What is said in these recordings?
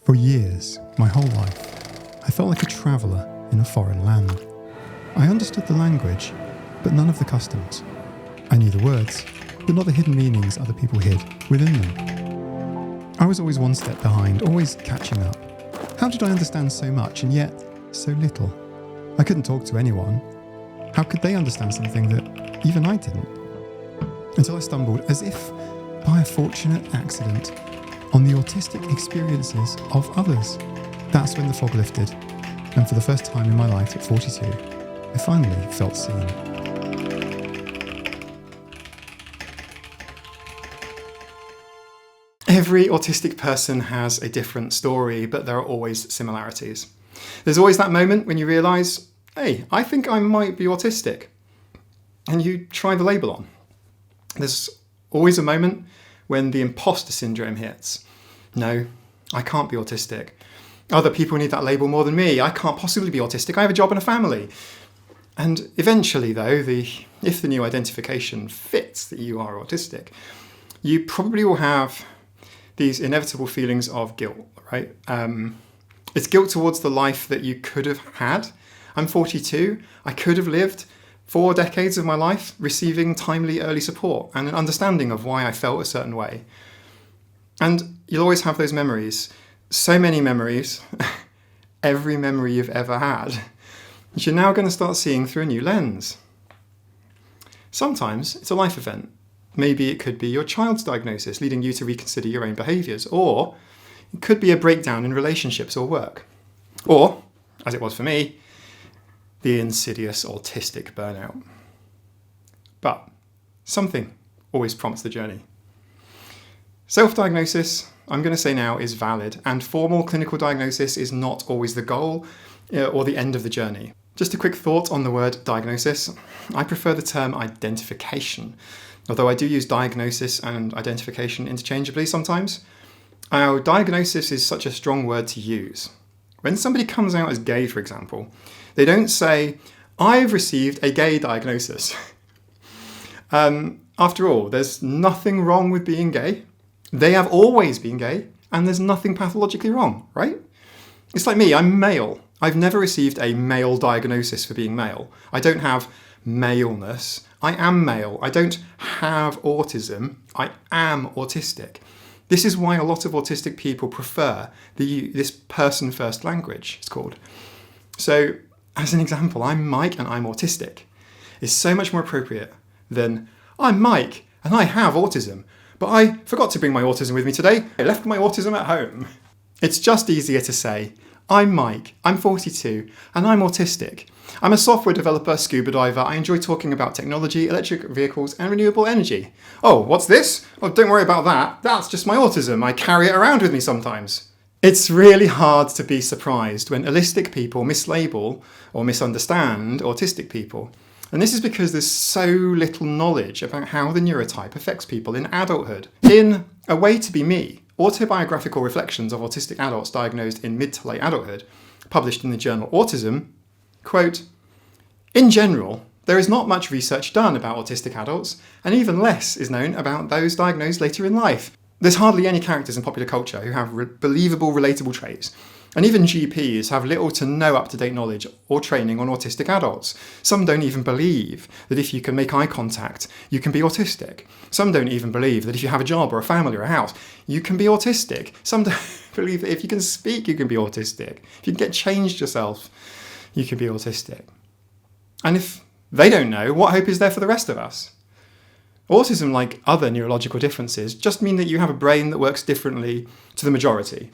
For years, my whole life, I felt like a traveller in a foreign land. I understood the language, but none of the customs. I knew the words, but not the hidden meanings other people hid within them. I was always one step behind, always catching up. How did I understand so much and yet so little? I couldn't talk to anyone. How could they understand something that even I didn't? Until I stumbled, as if by a fortunate accident, on the autistic experiences of others. That's when the fog lifted, and for the first time in my life at 42, I finally felt seen. Every autistic person has a different story, but there are always similarities. There's always that moment when you realise, hey, I think I might be autistic, and you try the label on. There's always a moment when the imposter syndrome hits. No, I can't be autistic. Other people need that label more than me. I can't possibly be autistic. I have a job and a family. And eventually, though, if the new identification fits that you are autistic, you probably will have these inevitable feelings of guilt, right? It's guilt towards the life that you could have had. I'm 42. I could have lived 4 decades of my life receiving timely early support and an understanding of why I felt a certain way. And you'll always have those memories. So many memories, every memory you've ever had, that you're now going to start seeing through a new lens. Sometimes it's a life event. Maybe it could be your child's diagnosis leading you to reconsider your own behaviours, or it could be a breakdown in relationships or work. Or, as it was for me, the insidious autistic burnout. But something always prompts the journey. Self-diagnosis, I'm going to say now, is valid, and formal clinical diagnosis is not always the goal or the end of the journey. Just a quick thought on the word diagnosis. I prefer the term identification, although I do use diagnosis and identification interchangeably sometimes. Our diagnosis is such a strong word to use. When somebody comes out as gay, for example, they don't say, I've received a gay diagnosis. After all, there's nothing wrong with being gay. They have always been gay, and there's nothing pathologically wrong, right? It's like me, I'm male. I've never received a male diagnosis for being male. I don't have maleness. I am male. I don't have autism. I am autistic. This is why a lot of autistic people prefer this person-first language, it's called. So, as an example, I'm Mike and I'm autistic. It's so much more appropriate than I'm Mike and I have autism, but I forgot to bring my autism with me today. I left my autism at home. It's just easier to say, I'm Mike, I'm 42, and I'm autistic. I'm a software developer, scuba diver. I enjoy talking about technology, electric vehicles, and renewable energy. Oh, what's this? Oh, don't worry about that. That's just my autism. I carry it around with me sometimes. It's really hard to be surprised when holistic people mislabel or misunderstand autistic people. And this is because there's so little knowledge about how the neurotype affects people in adulthood. In A Way to Be Me, Autobiographical Reflections of Autistic Adults Diagnosed in Mid to Late Adulthood, published in the journal Autism, quote, in general, there is not much research done about autistic adults, and even less is known about those diagnosed later in life. There's hardly any characters in popular culture who have believable, relatable traits, and even GPs have little to no up-to-date knowledge or training on autistic adults. Some don't even believe that if you can make eye contact, you can be autistic. Some don't even believe that if you have a job or a family or a house, you can be autistic. Some don't believe that if you can speak, you can be autistic. If you can get changed yourself, you can be autistic. And if they don't know, what hope is there for the rest of us? Autism, like other neurological differences, just mean that you have a brain that works differently to the majority.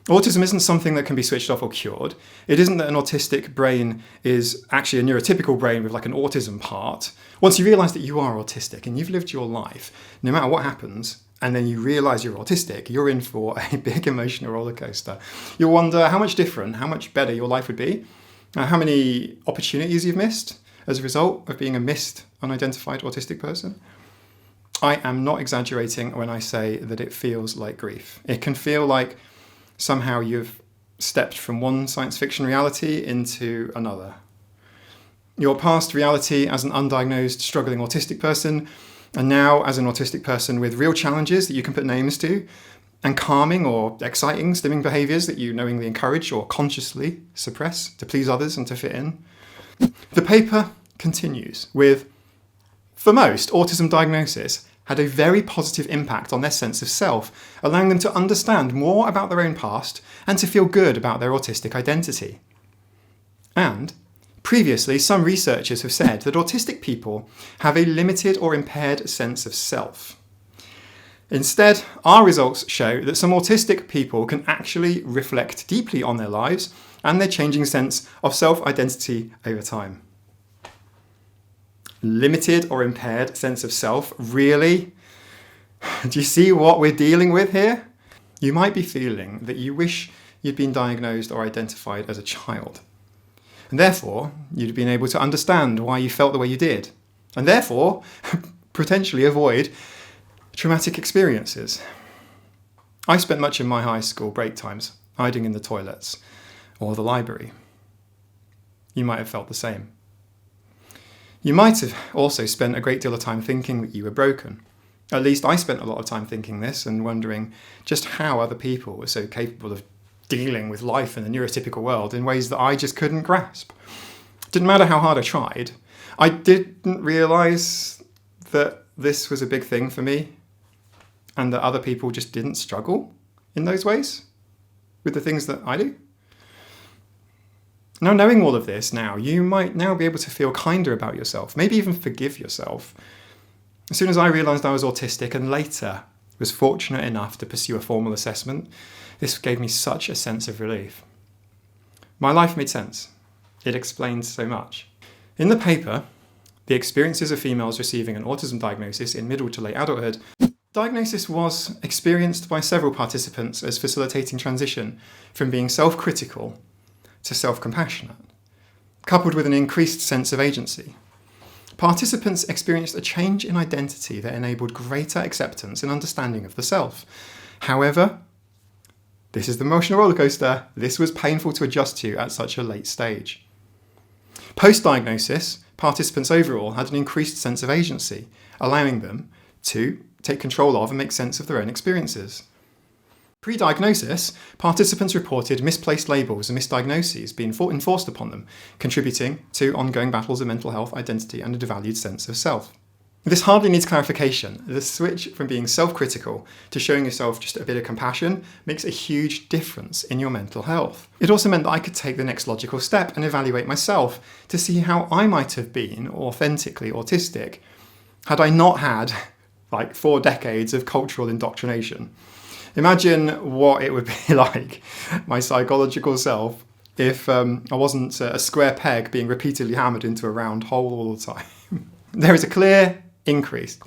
Autism isn't something that can be switched off or cured. It isn't that an autistic brain is actually a neurotypical brain with like an autism part. Once you realise that you are autistic and you've lived your life, no matter what happens, and then you realise you're autistic, you're in for a big emotional rollercoaster. You'll wonder how much different, how much better your life would be, how many opportunities you've missed as a result of being a missed, unidentified autistic person. I am not exaggerating when I say that it feels like grief. It can feel like somehow you've stepped from one science fiction reality into another. Your past reality as an undiagnosed, struggling autistic person, and now as an autistic person with real challenges that you can put names to, and calming or exciting stimming behaviours that you knowingly encourage or consciously suppress to please others and to fit in. The paper continues with, for most, autism diagnosis had a very positive impact on their sense of self, allowing them to understand more about their own past and to feel good about their autistic identity. And previously, some researchers have said that autistic people have a limited or impaired sense of self. Instead, our results show that some autistic people can actually reflect deeply on their lives and their changing sense of self-identity over time. Limited or impaired sense of self, really? Do you see what we're dealing with here? You might be feeling that you wish you'd been diagnosed or identified as a child. And therefore, you'd have been able to understand why you felt the way you did. And therefore, potentially avoid traumatic experiences. I spent much of my high school break times hiding in the toilets or the library. You might have felt the same. You might have also spent a great deal of time thinking that you were broken. At least I spent a lot of time thinking this and wondering just how other people were so capable of dealing with life in the neurotypical world in ways that I just couldn't grasp. Didn't matter how hard I tried. I didn't realise that this was a big thing for me and that other people just didn't struggle in those ways with the things that I do. Now, knowing all of this now, you might now be able to feel kinder about yourself, maybe even forgive yourself. As soon as I realised I was autistic and later was fortunate enough to pursue a formal assessment, this gave me such a sense of relief. My life made sense. It explained so much. In the paper, The Experiences of Females Receiving an Autism Diagnosis in Middle to Late Adulthood, diagnosis was experienced by several participants as facilitating transition from being self-critical to self-compassionate, coupled with an increased sense of agency. Participants experienced a change in identity that enabled greater acceptance and understanding of the self. However, this is the emotional rollercoaster. This was painful to adjust to at such a late stage. Post-diagnosis, participants overall had an increased sense of agency, allowing them to take control of and make sense of their own experiences. Pre-diagnosis, participants reported misplaced labels and misdiagnoses being enforced upon them, contributing to ongoing battles of mental health, identity, and a devalued sense of self. This hardly needs clarification. The switch from being self-critical to showing yourself just a bit of compassion makes a huge difference in your mental health. It also meant that I could take the next logical step and evaluate myself to see how I might have been authentically autistic had I not had 4 decades of cultural indoctrination. Imagine what it would be like, my psychological self, if I wasn't a square peg being repeatedly hammered into a round hole all the time. There is a clear increase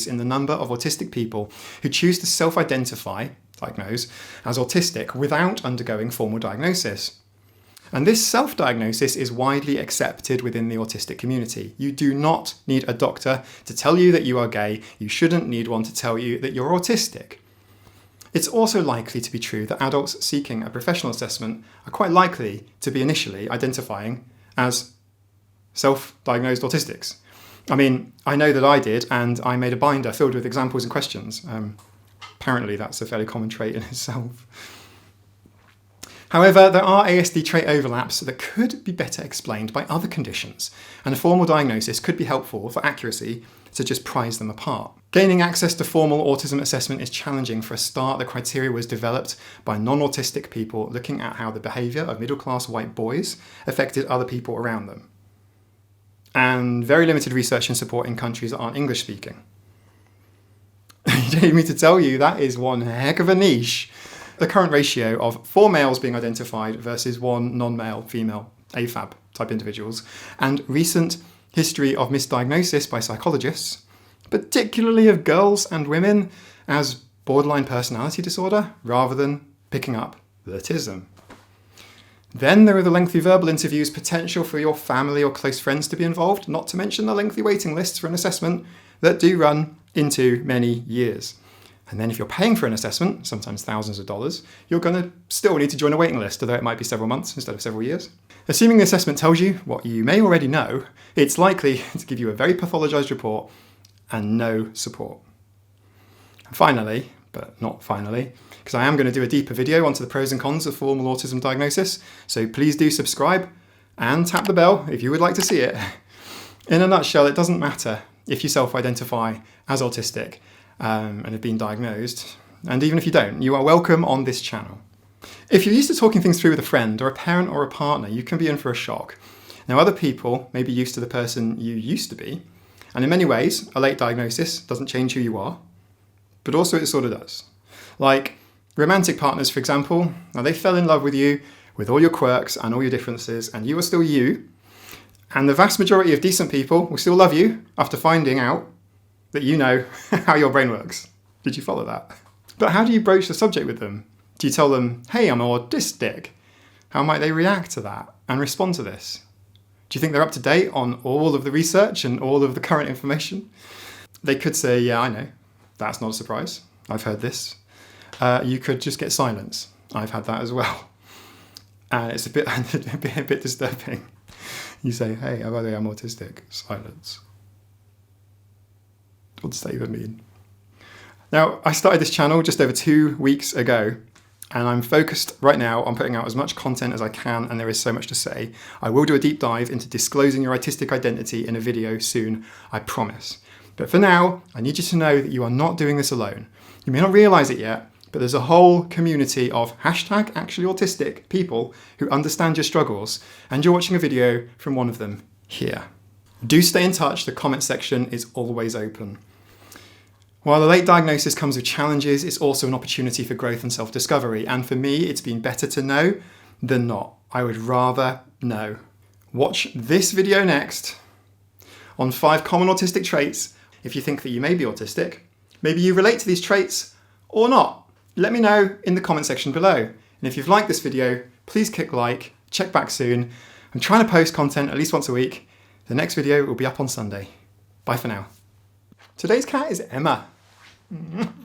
in the number of autistic people who choose to diagnose as autistic without undergoing formal diagnosis. And this self-diagnosis is widely accepted within the autistic community. You do not need a doctor to tell you that you are gay. You shouldn't need one to tell you that you're autistic. It's also likely to be true that adults seeking a professional assessment are quite likely to be initially identifying as self-diagnosed autistics. I mean, I know that I did, and I made a binder filled with examples and questions. Apparently that's a fairly common trait in itself. However, there are ASD trait overlaps that could be better explained by other conditions, and a formal diagnosis could be helpful for accuracy to just prize them apart. Gaining access to formal autism assessment is challenging. For a start, the criteria was developed by non-autistic people looking at how the behaviour of middle-class white boys affected other people around them. And very limited research and support in countries that aren't English-speaking. You don't need me to tell you, that is one heck of a niche. The current ratio of 4 males being identified versus 1 non-male female AFAB type individuals, and recent history of misdiagnosis by psychologists, particularly of girls and women, as borderline personality disorder rather than picking up autism. Then there are the lengthy verbal interviews, potential for your family or close friends to be involved, not to mention the lengthy waiting lists for an assessment that do run into many years. And then if you're paying for an assessment, sometimes thousands of dollars, you're going to still need to join a waiting list, although it might be several months instead of several years. Assuming the assessment tells you what you may already know, it's likely to give you a very pathologized report and no support. And finally, but not finally, because I am going to do a deeper video onto the pros and cons of formal autism diagnosis, so please do subscribe and tap the bell if you would like to see it. In a nutshell, it doesn't matter if you self-identify as autistic and have been diagnosed, and even if you don't, you are welcome on this channel. If you're used to talking things through with a friend or a parent or a partner, you can be in for a shock. Now, other people may be used to the person you used to be, and in many ways, a late diagnosis doesn't change who you are, but also it sort of does. Like romantic partners, for example, now they fell in love with you with all your quirks and all your differences, and you are still you, and the vast majority of decent people will still love you after finding out that you know how your brain works. Did you follow that? But how do you broach the subject with them? Do you tell them, hey, I'm autistic? How might they react to that and respond to this? Do you think they're up to date on all of the research and all of the current information? They could say, yeah, I know. That's not a surprise. I've heard this. You could just get silence. I've had that as well. And it's a bit disturbing. You say, hey, by the way, I'm autistic. Silence. What does that even mean? Now, I started this channel just over 2 weeks ago, and I'm focused right now on putting out as much content as I can, and there is so much to say. I will do a deep dive into disclosing your autistic identity in a video soon, I promise. But for now, I need you to know that you are not doing this alone. You may not realise it yet, but there's a whole community of #actuallyautistic people who understand your struggles, and you're watching a video from one of them here. Do stay in touch, the comment section is always open. While a late diagnosis comes with challenges, it's also an opportunity for growth and self-discovery. And for me, it's been better to know than not. I would rather know. Watch this video next on 5 common autistic traits. If you think that you may be autistic, maybe you relate to these traits or not. Let me know in the comment section below. And if you've liked this video, please click like, check back soon. I'm trying to post content at least once a week. The next video will be up on Sunday. Bye for now. Today's cat is Emma.